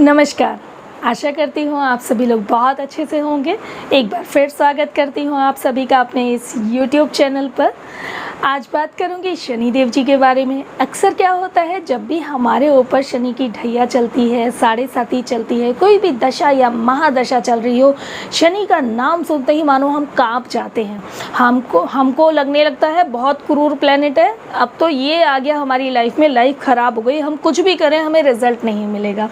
नमस्कार। आशा करती हूँ आप सभी लोग बहुत अच्छे से होंगे। एक बार फिर स्वागत करती हूँ आप सभी का अपने इस YouTube चैनल पर। आज बात करूँगी शनिदेव जी के बारे में। अक्सर क्या होता है, जब भी हमारे ऊपर शनि की ढैया चलती है, साढ़े साती चलती है, कोई भी दशा या महादशा चल रही हो, शनि का नाम सुनते ही मानो हम काँप जाते हैं। हमको लगने लगता है बहुत क्रूर प्लेनेट है, अब तो ये आ गया हमारी लाइफ में, लाइफ ख़राब हो गई, हम कुछ भी करें हमें रिजल्ट नहीं मिलेगा।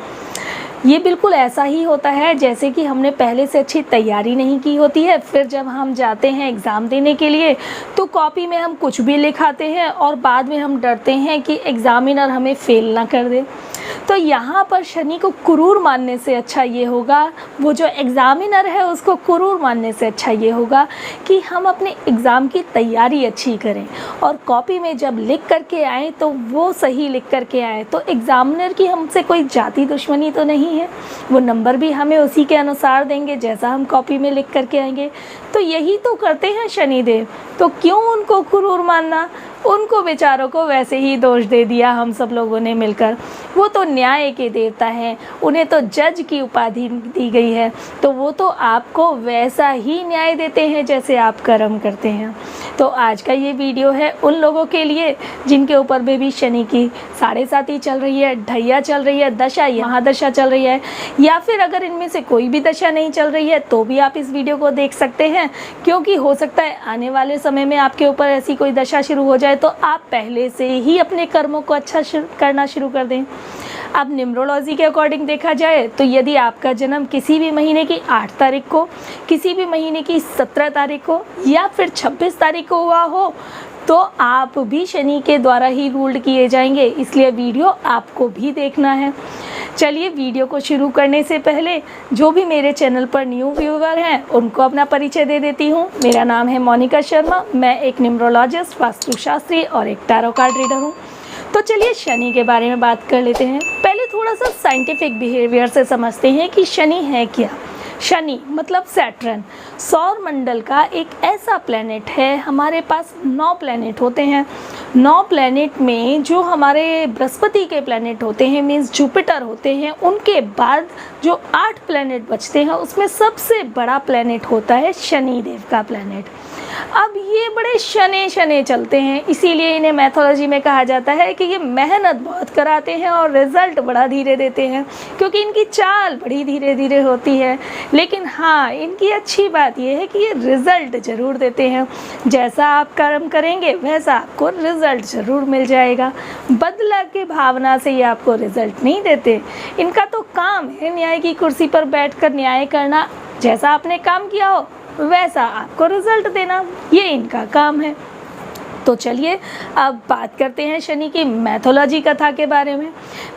ये बिल्कुल ऐसा ही होता है जैसे कि हमने पहले से अच्छी तैयारी नहीं की होती है। फिर जब हम जाते हैं एग्ज़ाम देने के लिए तो कॉपी में हम कुछ भी लिखाते हैं और बाद में हम डरते हैं कि एग्ज़ामिनर हमें फ़ेल ना कर दे। तो यहाँ पर शनि को क्रूर मानने से अच्छा ये होगा, वो जो एग्ज़ामिनर है उसको क्रूर मानने से अच्छा ये होगा कि हम अपने एग्ज़ाम की तैयारी अच्छी करें और कॉपी में जब लिख करके आएँ तो वो सही लिख करके आएँ। तो एग्ज़ामिनर की हमसे कोई जाति दुश्मनी तो नहीं है, वो नंबर भी हमें उसी के अनुसार देंगे जैसा हम कॉपी में लिख करके आएंगे। तो यही तो करते हैं शनिदेव, तो क्यों उनको क्रूर मानना। उनको बेचारों को वैसे ही दोष दे दिया हम सब लोगों ने मिलकर। वो तो न्याय के देवता हैं, उन्हें तो जज की उपाधि दी गई है, तो वो तो आपको वैसा ही न्याय देते हैं जैसे आप कर्म करते हैं। तो आज का ये वीडियो है उन लोगों के लिए जिनके ऊपर में भी शनि की साढ़े साती चल रही है, ढैया चल रही है, दशा महादशा चल रही है, या फिर अगर इनमें से कोई भी दशा नहीं चल रही है तो भी आप इस वीडियो को देख सकते हैं, क्योंकि हो सकता है आने वाले समय में आपके ऊपर ऐसी कोई दशा शुरू हो जाए तो आप पहले से ही अपने कर्मों को अच्छा करना शुरू कर दें। अब न्यूमरोलॉजी के अकॉर्डिंग देखा जाए तो यदि आपका जन्म किसी भी महीने की 8 तारीख को, किसी भी महीने की 17 तारीख को या फिर 26 तारीख को हुआ हो तो आप भी शनि के द्वारा ही रूल्ड किए जाएंगे, इसलिए वीडियो आपको भी देखना है। चलिए वीडियो को शुरू करने से पहले जो भी मेरे चैनल पर न्यू व्यूवर हैं उनको अपना परिचय दे देती हूँ। मेरा नाम है मोनिका शर्मा, मैं एक न्यूमरोलॉजिस्ट, वास्तुशास्त्री और एक टैरो कार्ड रीडर हूँ। तो चलिए शनि के बारे में बात कर लेते हैं। पहले थोड़ा सा साइंटिफिक बिहेवियर से समझते हैं कि शनि है क्या। शनि मतलब सैटर्न, सौर मंडल का एक ऐसा प्लेनेट है। हमारे पास 9 प्लेनेट होते हैं। 9 प्लेनेट में जो हमारे बृहस्पति के प्लेनेट होते हैं, मीन्स जुपिटर होते हैं, उनके बाद जो 8 प्लेनेट बचते हैं उसमें सबसे बड़ा प्लेनेट होता है शनिदेव का प्लेनेट। अब ये बड़े शने चलते हैं, इसीलिए इन्हें मैथोलॉजी में कहा जाता है कि ये मेहनत बहुत कराते हैं और रिज़ल्ट बड़ा धीरे देते हैं, क्योंकि इनकी चाल बड़ी धीरे धीरे होती है। लेकिन हाँ, इनकी अच्छी बात यह है कि ये रिज़ल्ट ज़रूर देते हैं। जैसा आप कर्म करेंगे वैसा आपको रिज़ल्ट ज़रूर मिल जाएगा। बदला की भावना से ये आपको रिज़ल्ट नहीं देते। इनका तो काम है न्याय की कुर्सी पर बैठकर न्याय करना, जैसा आपने काम किया हो वैसा आपको रिजल्ट देना, ये इनका काम है। तो चलिए अब बात करते हैं शनि की मैथोलॉजी कथा के बारे में।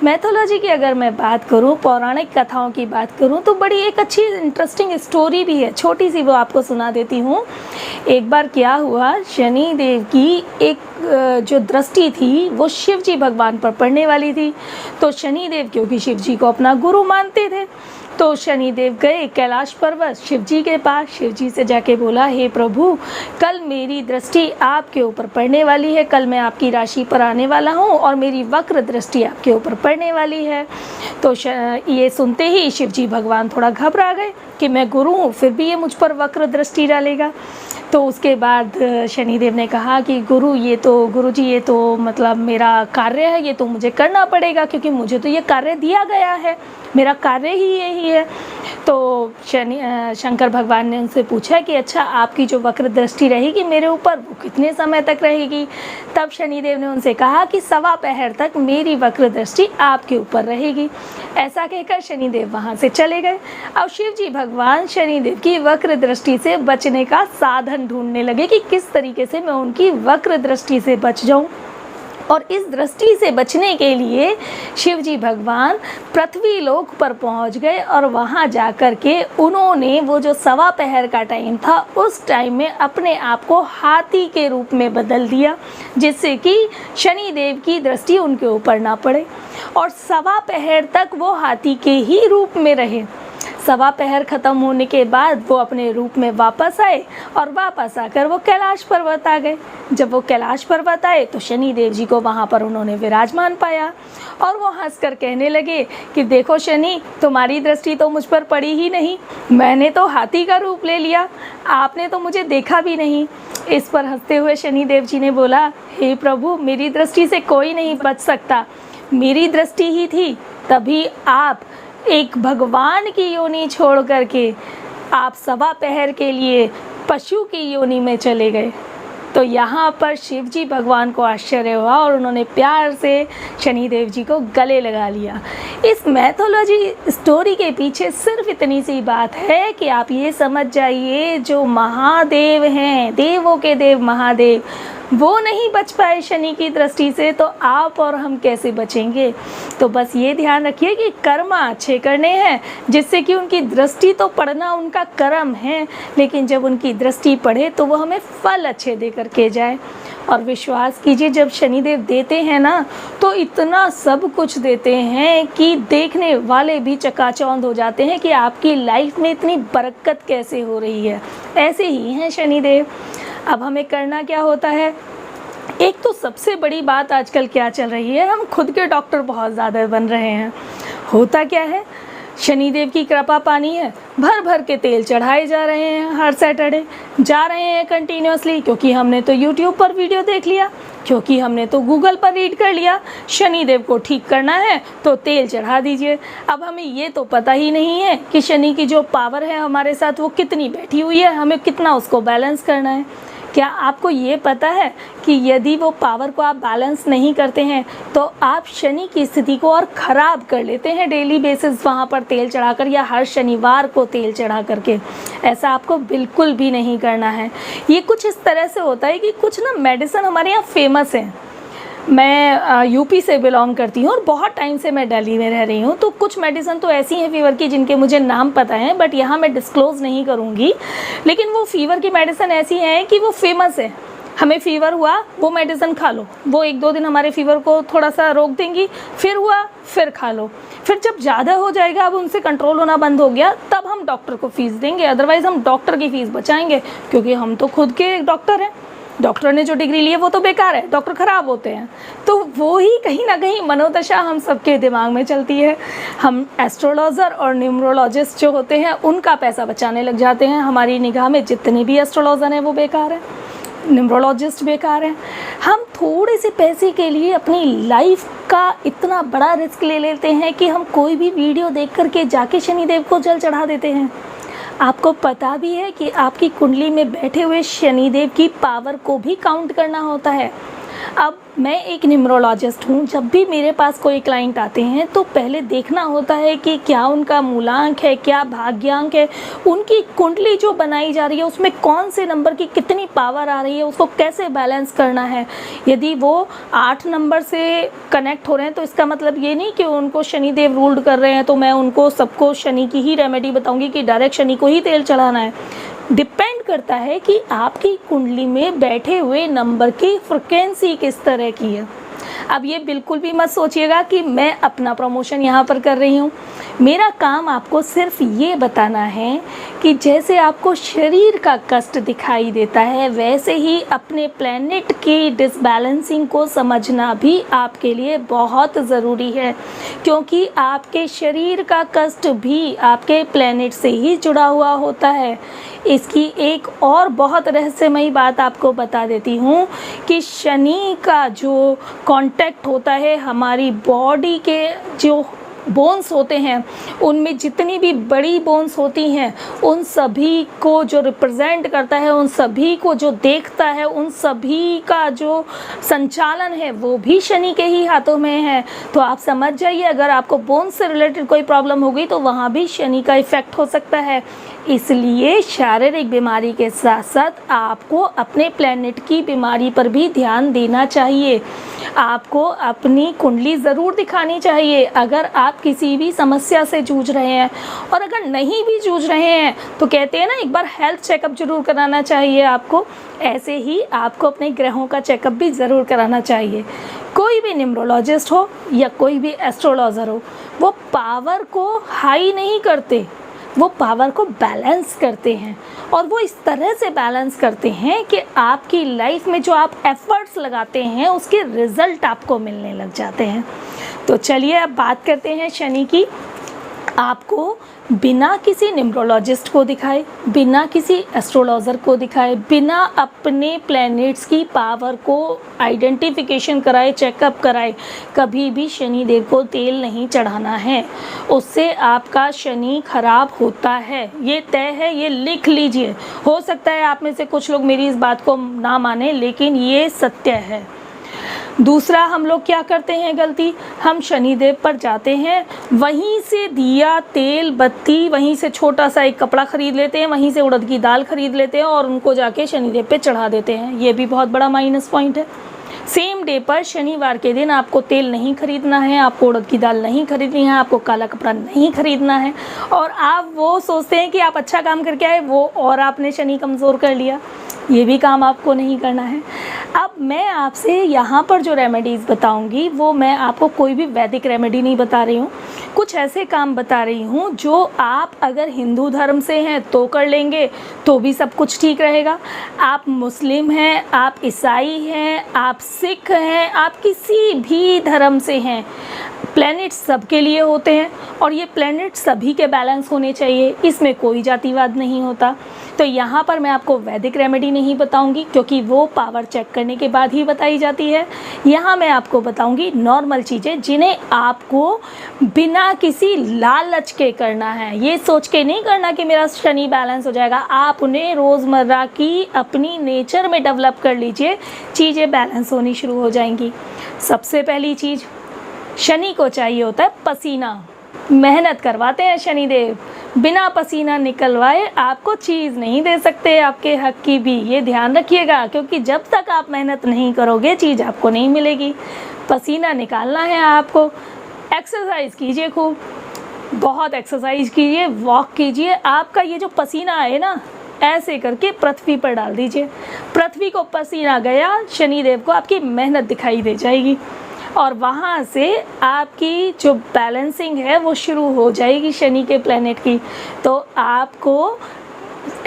मैथोलॉजी की अगर मैं बात करूं, पौराणिक कथाओं की बात करूं, तो बड़ी एक अच्छी इंटरेस्टिंग स्टोरी भी है, छोटी सी, वो आपको सुना देती हूं। एक बार क्या हुआ, शनि देव की एक जो दृष्टि थी वो शिव जी भगवान पर पड़ने वाली थी। तो शनि देव क्योंकि शिव जी को अपना गुरु मानते थे, तो शनिदेव गए कैलाश पर्वत शिव जी के पास। शिव जी से जाके बोला, हे प्रभु, कल मेरी दृष्टि आपके ऊपर पड़ने वाली है, कल मैं आपकी राशि पर आने वाला हूँ और मेरी वक्र दृष्टि आपके ऊपर पड़ने वाली है। तो ये सुनते ही शिव जी भगवान थोड़ा घबरा गए कि मैं गुरु हूँ फिर भी ये मुझ पर वक्र दृष्टि डालेगा। तो उसके बाद शनिदेव ने कहा कि गुरु जी ये तो मतलब मेरा कार्य है, ये तो मुझे करना पड़ेगा, क्योंकि मुझे तो ये कार्य दिया गया है, मेरा कार्य ही यही है। तो शंकर भगवान ने उनसे पूछा कि अच्छा, आपकी जो वक्र दृष्टि रहेगी मेरे ऊपर वो कितने समय तक रहेगी। तब शनिदेव ने उनसे कहा कि 1.25 पहर तक मेरी वक्र दृष्टि आपके ऊपर रहेगी। ऐसा कहकर शनिदेव वहाँ से चले गए। अब शिव जी भगवान शनिदेव की वक्र दृष्टि से बचने का साधन ढूंढने लगे कि किस तरीके से मैं उनकी वक्र दृष्टि से बच जाऊँ। और इस दृष्टि से बचने के लिए शिव जी भगवान पृथ्वी लोक पर पहुंच गए और वहां जाकर के उन्होंने वो जो 1.25 पहर का टाइम था उस टाइम में अपने आप को हाथी के रूप में बदल दिया, जिससे कि शनि देव की दृष्टि उनके ऊपर ना पड़े। और 1.25 पहर तक वो हाथी के ही रूप में रहे। 1.25 पहर ख़त्म होने के बाद वो अपने रूप में वापस आए और वापस आकर वो कैलाश पर्वत आ गए। जब वो कैलाश पर्वत आए तो शनि देव जी को वहाँ पर उन्होंने विराजमान पाया और वो हंसकर कहने लगे कि देखो शनि, तुम्हारी दृष्टि तो मुझ पर पड़ी ही नहीं, मैंने तो हाथी का रूप ले लिया, आपने तो मुझे देखा भी नहीं। इस पर हंसते हुए शनि देव जी ने बोला, हे प्रभु, मेरी दृष्टि से कोई नहीं बच सकता, मेरी दृष्टि ही थी, तभी आप एक भगवान की योनि छोड़ करके आप सवा पहर के लिए पशु की योनि में चले गए। तो यहाँ पर शिव जी भगवान को आश्चर्य हुआ और उन्होंने प्यार से शनि देव जी को गले लगा लिया। इस मैथोलॉजी स्टोरी के पीछे सिर्फ इतनी सी बात है कि आप ये समझ जाइए, जो महादेव हैं, देवों के देव महादेव, वो नहीं बच पाए शनि की दृष्टि से, तो आप और हम कैसे बचेंगे। तो बस ये ध्यान रखिए कि कर्म अच्छे करने हैं, जिससे कि उनकी दृष्टि तो पड़ना उनका कर्म है, लेकिन जब उनकी दृष्टि पड़े तो वो हमें फल अच्छे दे करके जाए। और विश्वास कीजिए, जब शनिदेव देते हैं ना, तो इतना सब कुछ देते हैं कि देखने वाले भी चकाचौंध हो जाते हैं कि आपकी लाइफ में इतनी बरकत कैसे हो रही है। ऐसे ही हैं शनिदेव। अब हमें करना क्या होता है, एक तो सबसे बड़ी बात आजकल क्या चल रही है, हम खुद के डॉक्टर बहुत ज़्यादा बन रहे हैं। होता क्या है, शनिदेव की कृपा पानी है, भर भर के तेल चढ़ाए जा रहे हैं, हर सैटरडे जा रहे हैं कंटिन्यूसली, क्योंकि हमने तो यूट्यूब पर वीडियो देख लिया, क्योंकि हमने तो गूगल पर रीड कर लिया, शनिदेव को ठीक करना है तो तेल चढ़ा दीजिए। अब हमें ये तो पता ही नहीं है कि शनि की जो पावर है हमारे साथ वो कितनी बैठी हुई है, हमें कितना उसको बैलेंस करना है। क्या आपको ये पता है कि यदि वो पावर को आप बैलेंस नहीं करते हैं तो आप शनि की स्थिति को और ख़राब कर लेते हैं डेली बेसिस वहाँ पर तेल चढ़ाकर या हर शनिवार को तेल चढ़ा करके। ऐसा आपको बिल्कुल भी नहीं करना है। ये कुछ इस तरह से होता है कि कुछ ना मेडिसिन हमारे यहाँ फेमस है। मैं यूपी से बिलोंग करती हूँ और बहुत टाइम से मैं दिल्ली में रह रही हूँ, तो कुछ मेडिसिन तो ऐसी हैं फीवर की जिनके मुझे नाम पता हैं, बट यहाँ मैं डिस्क्लोज़ नहीं करूँगी। लेकिन वो फीवर की मेडिसिन ऐसी हैं कि वो फेमस है। हमें फ़ीवर हुआ, वो मेडिसिन खा लो, वो 1-2 दिन हमारे फ़ीवर को थोड़ा सा रोक देंगी, फिर हुआ फिर खा लो, फिर जब ज़्यादा हो जाएगा, अब उनसे कंट्रोल होना बंद हो गया, तब हम डॉक्टर को फ़ीस देंगे। अदरवाइज़ हम डॉक्टर की फ़ीस बचाएंगे, क्योंकि हम तो खुद के डॉक्टर हैं। डॉक्टर ने जो डिग्री ली है वो तो बेकार है, डॉक्टर ख़राब होते हैं। तो वो ही कहीं ना कहीं मनोदशा हम सबके दिमाग में चलती है। हम एस्ट्रोलॉजर और न्यूमरोलॉजिस्ट जो होते हैं उनका पैसा बचाने लग जाते हैं। हमारी निगाह में जितने भी एस्ट्रोलॉजर हैं वो बेकार हैं, न्यूमरोलॉजिस्ट बेकार हैं। हम थोड़े से पैसे के लिए अपनी लाइफ का इतना बड़ा रिस्क ले लेते हैं कि हम कोई भी वीडियो देख करके जाके शनिदेव को जल चढ़ा देते हैं। आपको पता भी है कि आपकी कुंडली में बैठे हुए शनिदेव की पावर को भी काउंट करना होता है। अब मैं एक न्यूमरोलॉजिस्ट हूँ, जब भी मेरे पास कोई क्लाइंट आते हैं तो पहले देखना होता है कि क्या उनका मूलांक है, क्या भाग्यांक है, उनकी कुंडली जो बनाई जा रही है उसमें कौन से नंबर की कितनी पावर आ रही है, उसको कैसे बैलेंस करना है। यदि वो 8 नंबर से कनेक्ट हो रहे हैं तो इसका मतलब ये नहीं कि उनको शनिदेव रूल्ड कर रहे हैं, तो मैं उनको सबको शनि की ही रेमेडी बताऊँगी कि डायरेक्ट शनि को ही तेल चढ़ाना है। डिपेंड करता है कि आपकी कुंडली में बैठे हुए नंबर की फ्रिक्वेंसी किस तरह की है। अब ये बिल्कुल भी मत सोचिएगा कि मैं अपना प्रमोशन यहाँ पर कर रही हूँ। मेरा काम आपको सिर्फ ये बताना है कि जैसे आपको शरीर का कष्ट दिखाई देता है, वैसे ही अपने प्लैनेट की डिसबैलेंसिंग को समझना भी आपके लिए बहुत ज़रूरी है, क्योंकि आपके शरीर का कष्ट भी आपके प्लैनेट से ही जुड़ा हुआ होता है। इसकी एक और बहुत रहस्यमयी बात आपको बता देती हूँ कि शनि का जो कांटेक्ट होता है हमारी बॉडी के जो बोन्स होते हैं, उनमें जितनी भी बड़ी बोन्स होती हैं उन सभी को जो रिप्रेजेंट करता है, उन सभी को जो देखता है, उन सभी का जो संचालन है वो भी शनि के ही हाथों में है। तो आप समझ जाइए, अगर आपको बोन्स से रिलेटेड कोई प्रॉब्लम हो गई तो वहाँ भी शनि का इफ़ेक्ट हो सकता है। इसलिए शारीरिक बीमारी के साथ साथ आपको अपने प्लैनेट की बीमारी पर भी ध्यान देना चाहिए। आपको अपनी कुंडली ज़रूर दिखानी चाहिए अगर आप किसी भी समस्या से जूझ रहे हैं, और अगर नहीं भी जूझ रहे हैं तो कहते हैं ना, एक बार हेल्थ चेकअप जरूर कराना चाहिए आपको। ऐसे ही आपको अपने ग्रहों का चेकअप भी ज़रूर कराना चाहिए। कोई भी न्यूमरोलॉजिस्ट हो या कोई भी एस्ट्रोलॉजर हो, वो पावर को हाई नहीं करते, वो पावर को बैलेंस करते हैं, और वो इस तरह से बैलेंस करते हैं कि आपकी लाइफ में जो आप एफर्ट्स लगाते हैं उसके रिज़ल्ट आपको मिलने लग जाते हैं। तो चलिए अब बात करते हैं शनि की। आपको बिना किसी न्यूमरोलॉजिस्ट को दिखाए, बिना किसी एस्ट्रोलॉजर को दिखाए, बिना अपने प्लैनेट्स की पावर को आइडेंटिफिकेशन कराए, चेकअप कराए, कभी भी शनि देव को तेल नहीं चढ़ाना है। उससे आपका शनि खराब होता है, ये तय है, ये लिख लीजिए। हो सकता है आप में से कुछ लोग मेरी इस बात को ना माने, लेकिन ये सत्य है। दूसरा, हम लोग क्या करते हैं गलती, हम शनिदेव पर जाते हैं, वहीं से दिया, तेल, बत्ती, वहीं से छोटा सा एक कपड़ा ख़रीद लेते हैं, वहीं से उड़द की दाल ख़रीद लेते हैं और उनको जाके शनिदेव पे चढ़ा देते हैं। ये भी बहुत बड़ा माइनस पॉइंट है। सेम डे पर शनिवार के दिन आपको तेल नहीं खरीदना है, आपको उड़द की दाल नहीं खरीदनी है, आपको काला कपड़ा नहीं खरीदना है, और आप वो सोचते हैं कि आप अच्छा काम करके आए, वो और आपने शनि कमज़ोर कर लिया। ये भी काम आपको नहीं करना है। अब मैं आपसे यहाँ पर जो रेमेडीज़ बताऊँगी वो मैं आपको कोई भी वैदिक रेमेडी नहीं बता रही हूँ, कुछ ऐसे काम बता रही हूँ जो आप अगर हिंदू धर्म से हैं तो कर लेंगे तो भी सब कुछ ठीक रहेगा। आप मुस्लिम हैं, आप ईसाई हैं, आप सिख हैं, आप किसी भी धर्म से हैं, प्लैनेट सबके लिए होते हैं और ये प्लैनेट सभी के बैलेंस होने चाहिए, इसमें कोई जातिवाद नहीं होता। तो यहाँ पर मैं आपको वैदिक रेमेडी नहीं बताऊंगी क्योंकि वो पावर चेक करने के बाद ही बताई जाती है। यहाँ मैं आपको बताऊंगी नॉर्मल चीज़ें जिन्हें आपको बिना किसी लालच के करना है। ये सोच के नहीं करना कि मेरा शनि बैलेंस हो जाएगा, आप उन्हें रोज़मर्रा की अपनी नेचर में डेवलप कर लीजिए, चीज़ें बैलेंस होनी शुरू हो जाएंगी। सबसे पहली चीज़, शनि को चाहिए होता है पसीना। मेहनत करवाते हैं शनिदेव, बिना पसीना निकलवाए आपको चीज़ नहीं दे सकते, आपके हक की भी ये ध्यान रखिएगा, क्योंकि जब तक आप मेहनत नहीं करोगे चीज़ आपको नहीं मिलेगी। पसीना निकालना है आपको। एक्सरसाइज कीजिए, खूब बहुत एक्सरसाइज कीजिए, वॉक कीजिए। आपका ये जो पसीना है ना, ऐसे करके पृथ्वी पर डाल दीजिए। पृथ्वी को पसीना गया, शनिदेव को आपकी मेहनत दिखाई दे जाएगी और वहाँ से आपकी जो बैलेंसिंग है वो शुरू हो जाएगी शनि के प्लैनेट की। तो आपको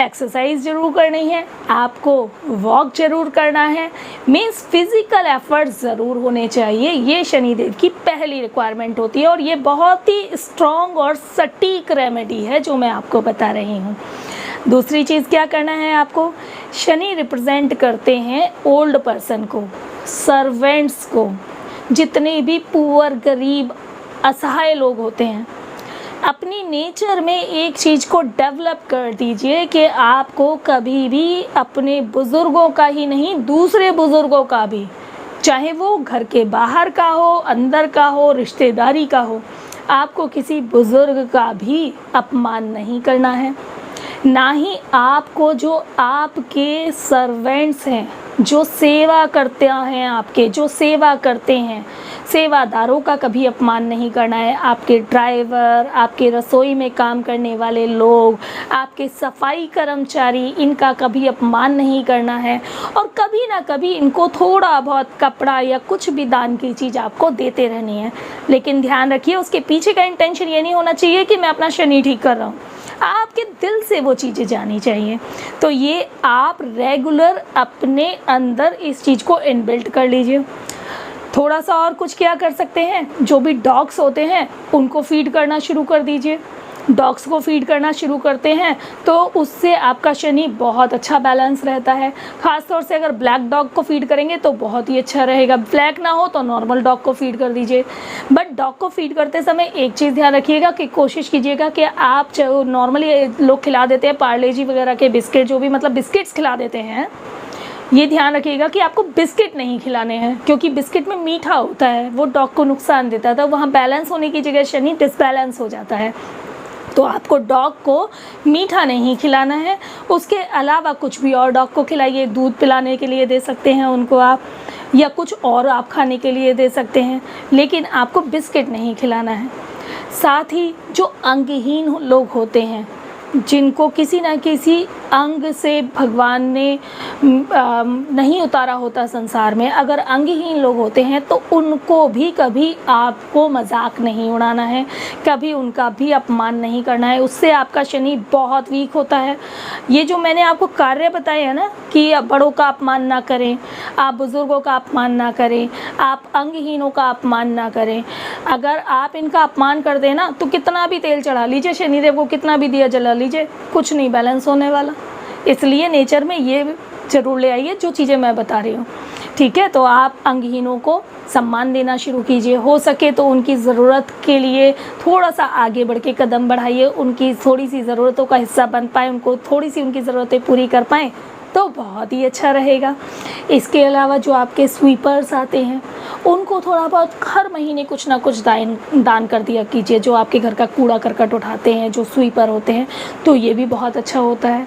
एक्सरसाइज ज़रूर करनी है, आपको वॉक ज़रूर करना है, मीन्स फिज़िकल एफर्ट्स ज़रूर होने चाहिए। ये शनिदेव की पहली रिक्वायरमेंट होती है और ये बहुत ही स्ट्रॉन्ग और सटीक रेमेडी है जो मैं आपको बता रही हूँ। दूसरी चीज़ क्या करना है आपको, शनि रिप्रेजेंट करते हैं ओल्ड पर्सन को, सर्वेंट्स को, जितने भी पुअर, गरीब, असहाय लोग होते हैं। अपनी नेचर में एक चीज़ को डेवलप कर दीजिए कि आपको कभी भी अपने बुज़ुर्गों का ही नहीं, दूसरे बुज़ुर्गों का भी, चाहे वो घर के बाहर का हो, अंदर का हो, रिश्तेदारी का हो, आपको किसी बुज़ुर्ग का भी अपमान नहीं करना है। ना ही आपको जो आपके सर्वेंट्स हैं, जो सेवा करते हैं, आपके जो सेवा करते हैं, सेवादारों का कभी अपमान नहीं करना है। आपके ड्राइवर, आपके रसोई में काम करने वाले लोग, आपके सफाई कर्मचारी, इनका कभी अपमान नहीं करना है और कभी ना कभी इनको थोड़ा बहुत कपड़ा या कुछ भी दान की चीज़ आपको देते रहनी है। लेकिन ध्यान रखिए, उसके पीछे का इंटेंशन ये नहीं होना चाहिए कि मैं अपना शनि ठीक कर रहा हूँ, आपके दिल से वो चीज़ें जानी चाहिए। तो ये आप रेगुलर अपने अंदर इस चीज़ को इनबिल्ट कर लीजिए। थोड़ा सा और कुछ क्या कर सकते हैं, जो भी डॉग्स होते हैं उनको फीड करना शुरू कर दीजिए। डॉग्स को फीड करना शुरू करते हैं तो उससे आपका शनि बहुत अच्छा बैलेंस रहता है। ख़ास तौर से अगर ब्लैक डॉग को फीड करेंगे तो बहुत ही अच्छा रहेगा। ब्लैक ना हो तो नॉर्मल डॉग को फीड कर दीजिए। बट डॉग को फीड करते समय एक चीज़ ध्यान रखिएगा कि कोशिश कीजिएगा कि आप नॉर्मली लोग खिला देते हैं पार्ले जी वगैरह के बिस्किट, जो भी मतलब बिस्किट्स खिला देते हैं, ये ध्यान रखिएगा कि आपको बिस्किट नहीं खिलाने हैं, क्योंकि बिस्किट में मीठा होता है, वो डॉग को नुकसान देता है। तो वहाँ बैलेंस होने की जगह शनि डिसबैलेंस हो जाता है। तो आपको डॉग को मीठा नहीं खिलाना है। उसके अलावा कुछ भी और डॉग को खिलाइए, दूध पिलाने के लिए दे सकते हैं उनको आप, या कुछ और आप खाने के लिए दे सकते हैं, लेकिन आपको बिस्किट नहीं खिलाना है। साथ ही जो अंगहीन लोग होते हैं, जिनको किसी न किसी अंग से भगवान ने नहीं उतारा होता संसार में, अगर अंगहीन लोग होते हैं तो उनको भी कभी आपको मजाक नहीं उड़ाना है, कभी उनका भी अपमान नहीं करना है, उससे आपका शनि बहुत वीक होता है। ये जो मैंने आपको कार्य बताए हैं ना कि बड़ों का अपमान ना करें, आप बुज़ुर्गों का अपमान ना करें, आप अंगहीनों का अपमान ना करें, अगर आप इनका अपमान कर दें ना तो कितना भी तेल चढ़ा लीजिए शनिदेव को, कितना भी दिया जला लीजिए, कुछ नहीं बैलेंस होने वाला। इसलिए नेचर में ये ज़रूर ले आइए जो चीज़ें मैं बता रही हूँ, ठीक है। तो आप अंगहीनों को सम्मान देना शुरू कीजिए, हो सके तो उनकी ज़रूरत के लिए थोड़ा सा आगे बढ़ के कदम बढ़ाइए, उनकी थोड़ी सी ज़रूरतों का हिस्सा बन पाए, उनको थोड़ी सी उनकी ज़रूरतें पूरी कर पाएँ तो बहुत ही अच्छा रहेगा। इसके अलावा जो आपके स्वीपर्स आते हैं उनको थोड़ा बहुत हर महीने कुछ ना कुछ दान कर दिया कीजिए, जो आपके घर का कूड़ा करकट उठाते हैं, जो स्वीपर होते हैं, तो ये भी बहुत अच्छा होता है।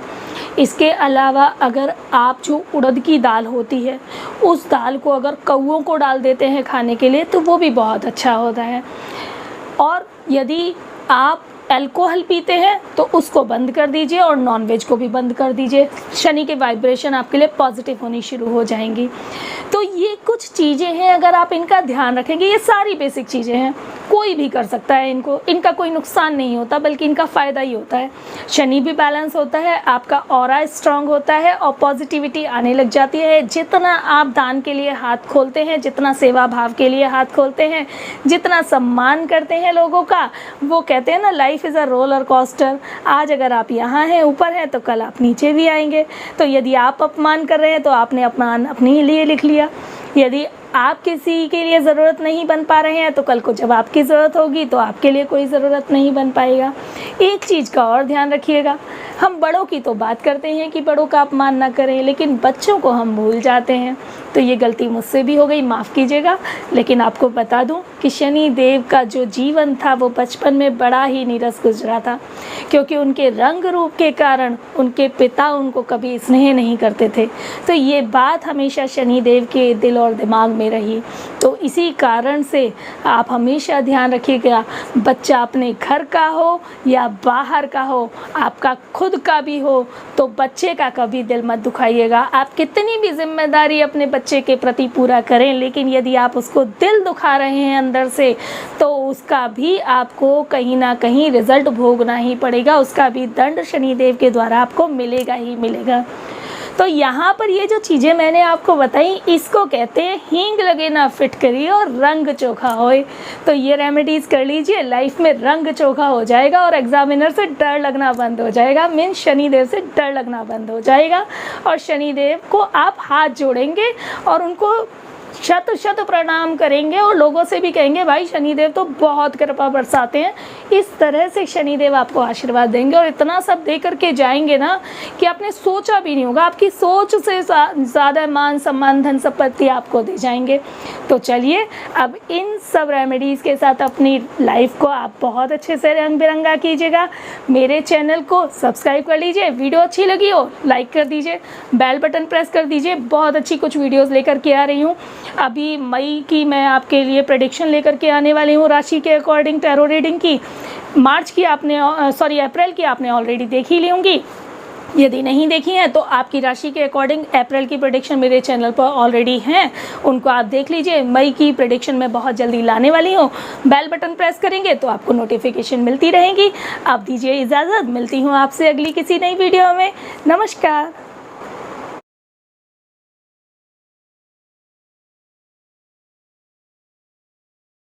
इसके अलावा अगर आप जो उड़द की दाल होती है उस दाल को अगर कौओं को डाल देते हैं खाने के लिए तो वो भी बहुत अच्छा होता है। और यदि आप अल्कोहल पीते हैं तो उसको बंद कर दीजिए और नॉनवेज को भी बंद कर दीजिए, शनि के वाइब्रेशन आपके लिए पॉजिटिव होनी शुरू हो जाएंगी। तो ये कुछ चीज़ें हैं, अगर आप इनका ध्यान रखेंगे, ये सारी बेसिक चीज़ें हैं, कोई भी कर सकता है इनको, इनका कोई नुकसान नहीं होता बल्कि इनका फ़ायदा ही होता है। शनि भी बैलेंस होता है, आपका ऑरा स्ट्रांग होता है और पॉजिटिविटी आने लग जाती है। जितना आप दान के लिए हाथ खोलते हैं, जितना सेवा भाव के लिए हाथ खोलते हैं, जितना सम्मान करते हैं लोगों का, वो कहते हैं ना life is a roller coaster, आज अगर आप यहाँ हैं ऊपर हैं तो कल आप नीचे भी आएंगे। तो यदि आप अपमान कर रहे हैं तो आपने अपमान अपने लिए लिख लिया, यदि आप किसी के लिए ज़रूरत नहीं बन पा रहे हैं तो कल को जब आपकी ज़रूरत होगी तो आपके लिए कोई ज़रूरत नहीं बन पाएगा। एक चीज़ का और ध्यान रखिएगा, हम बड़ों की तो बात करते हैं कि बड़ों का अपमान ना करें, लेकिन बच्चों को हम भूल जाते हैं। तो ये गलती मुझसे भी हो गई, माफ़ कीजिएगा। लेकिन आपको बता दूं कि शनि देव का जो जीवन था वो बचपन में बड़ा ही नीरस गुजरा था, क्योंकि उनके रंग रूप के कारण उनके पिता उनको कभी स्नेह नहीं करते थे। तो ये बात हमेशा शनि देव के दिल और दिमाग में रही। तो इसी कारण से आप हमेशा ध्यान रखिएगा, बच्चा अपने घर का हो या बाहर का हो, आपका खुद का भी हो, तो बच्चे का कभी दिल मत दुखाइएगा। आप कितनी भी जिम्मेदारी अपने बच्चे के प्रति पूरा करें, लेकिन यदि आप उसको दिल दुखा रहे हैं अंदर से तो उसका भी आपको कहीं ना कहीं रिजल्ट भोगना ही पड़ेगा, उसका भी दंड शनिदेव के द्वारा आपको मिलेगा ही मिलेगा। तो यहाँ पर ये जो चीज़ें मैंने आपको बताई इसको कहते हैं हींग लगे ना फिटकरी और रंग चोखा होए। तो ये रेमेडीज़ कर लीजिए, लाइफ में रंग चोखा हो जाएगा और एग्जामिनर से डर लगना बंद हो जाएगा, मीन्स शनिदेव से डर लगना बंद हो जाएगा। और शनिदेव को आप हाथ जोड़ेंगे और उनको शत शत प्रणाम करेंगे और लोगों से भी कहेंगे भाई शनिदेव तो बहुत कृपा बरसाते हैं। इस तरह से शनिदेव आपको आशीर्वाद देंगे और इतना सब दे करके जाएंगे ना कि आपने सोचा भी नहीं होगा, आपकी सोच से ज़्यादा मान सम्मान धन संपत्ति आपको दे जाएंगे। तो चलिए अब इन सब रेमेडीज़ के साथ अपनी लाइफ को आप बहुत अच्छे से रंग बिरंगा कीजिएगा। मेरे चैनल को सब्सक्राइब कर लीजिए, वीडियो अच्छी लगी हो लाइक कर दीजिए, बेल बटन प्रेस कर दीजिए। बहुत अच्छी कुछ वीडियोज़ लेकर के आ रही हूँ। अभी मई की मैं आपके लिए प्रेडिक्शन लेकर के आने वाली हूँ राशि के अकॉर्डिंग टैरो रीडिंग की। मार्च की आपने अप्रैल की आपने ऑलरेडी देख ही ली होंगी, यदि नहीं देखी हैं तो आपकी राशि के अकॉर्डिंग अप्रैल की प्रेडिक्शन मेरे चैनल पर ऑलरेडी हैं, उनको आप देख लीजिए। मई की प्रेडिक्शन मैं बहुत जल्दी लाने वाली हूँ, बेल बटन प्रेस करेंगे तो आपको नोटिफिकेशन मिलती रहेगी। आप दीजिए इजाज़त, मिलती हूँ आपसे अगली किसी नई वीडियो में। नमस्कार।